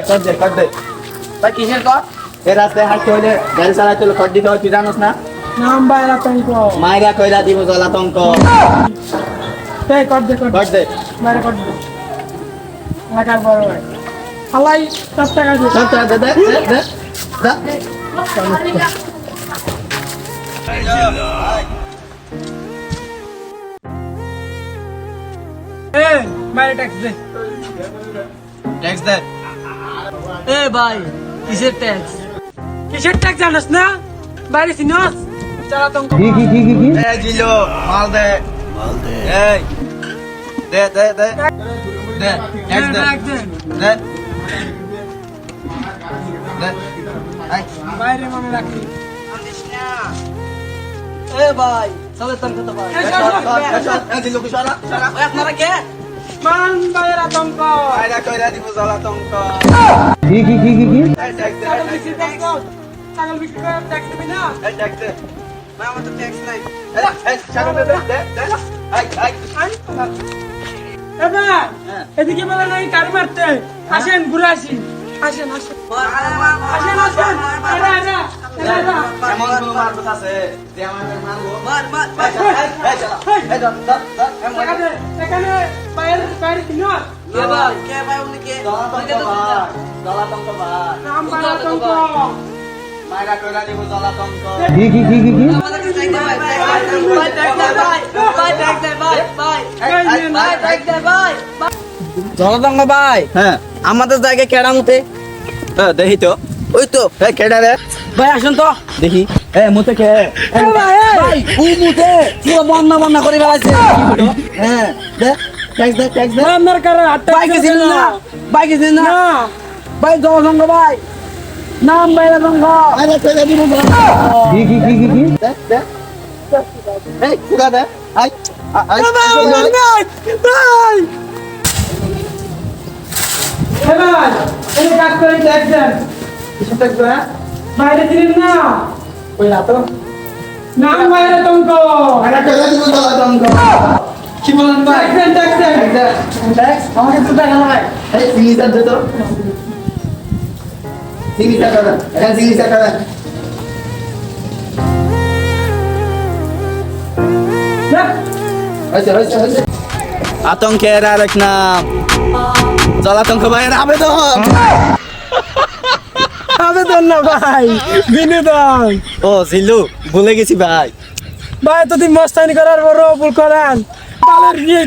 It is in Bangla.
কর দে ভাই কিসের কর? এই রাস্তায় হাঁটতে হলে গাড়ি চালাতে হলে কর দিতে হয়, তুই জানোস না? নাম বাইরে আতঙ্ক মাইরা কইরা দিব জলাতঙ্ক। এই কর দে কর দে বাইরে কর দে লাগার বড় ভাই আলাই 10 টাকা দে চল চল, দে দে দে দে এই বাইরে ট্যাক্স দে ট্যাক্স দে। এ ভাই কিসের ট্যাক্স? কিসের ট্যাক্স জানাস না বাইরে চিনস চালা আতঙ্ক এই জিলো মাল দে এই দে দে দে দে tax they they they I বাইরে মনে রাখি এ ভাই চলে তোর কথা ভাই। এই জিলো কুশালা শালা ওই আপনারা কে? মান বাইরে আতঙ্ক মাইরা কইরা দিব জলাতঙ্ক। এই ট্যাক্স দে ছাগল বিক্রি করছ ছাগল বিক্রি করে ট্যাক্স দিবি না এই ট্যাক্স দে ভাই আমার তো ট্যাক্স নাই। এই শালা দে দে দে আই আই এবার এদিকে বলে নাই কার মারতে আসেন ঘুরে আসি আসেন আসেন আসেন আসেন আরে আরে এমন কোন মারবত আছে যে আমাদের মারবো? মার মার এই শালা এই ধর ধর ধর এখানে এখানে বাইরে বাইরে চিনস কে ভাই? কে ভাই উনি কে? জলাতঙ্ক ভাই নাম বাইরে আতঙ্ক মাইরা কইরা দিব জলাতঙ্ক। আমাদেরকে চাইতে ভাই ভাই ট্যাক্স দে ভাই ভাই ট্যাক্স দে ভাই ভাই ভাই ট্যাক্স দে ভাই। জনদঙ্গ ভাই হ্যাঁ আমাদের জায়গায় কেডা মুতে? দেখি তো ওই তো এই কেডা রে ভাই আসুন তো দেখি মুতে কে ভাই ও মুতে পুরো বন্যা বন্যা করে বেড়াচ্ছে। হ্যাঁ দে ট্যাক্স দে আপনার কারণে হাতটা বাইকে ছিল না বাইকে ছিল না না ভাই জনসংঘ ভাই নাম বাইরে আতঙ্ক মাইরা কইরা দিব দে দে এই কুড়া দে আই আই ভাই এবার এই কাজ করে ট্যাক্স দেন কিছু ট্যাক্স দে বাইরে চিনেন না কই না তো নাম বাইরে আতঙ্ক মাইরা কইরা দিব জলাতঙ্ক। কি বলেন ভাই ট্যাক্স দেন ট্যাক্স আমাকে তো টাকা নাই। এই সিগনেচার দে তো সিগনেচার কর এখানে সিগনেচার কর। হয়েছে আতঙ্কের আরেক নাম জলাতঙ্ক ভাইয়ের আবেদন। আবেদন না ভাই বিনোদন ও জিল্লু ভুলে গেছি ভাই। ভাই এতদিন মস্তানি করার বড় ভুল করেন বালের বিয়ে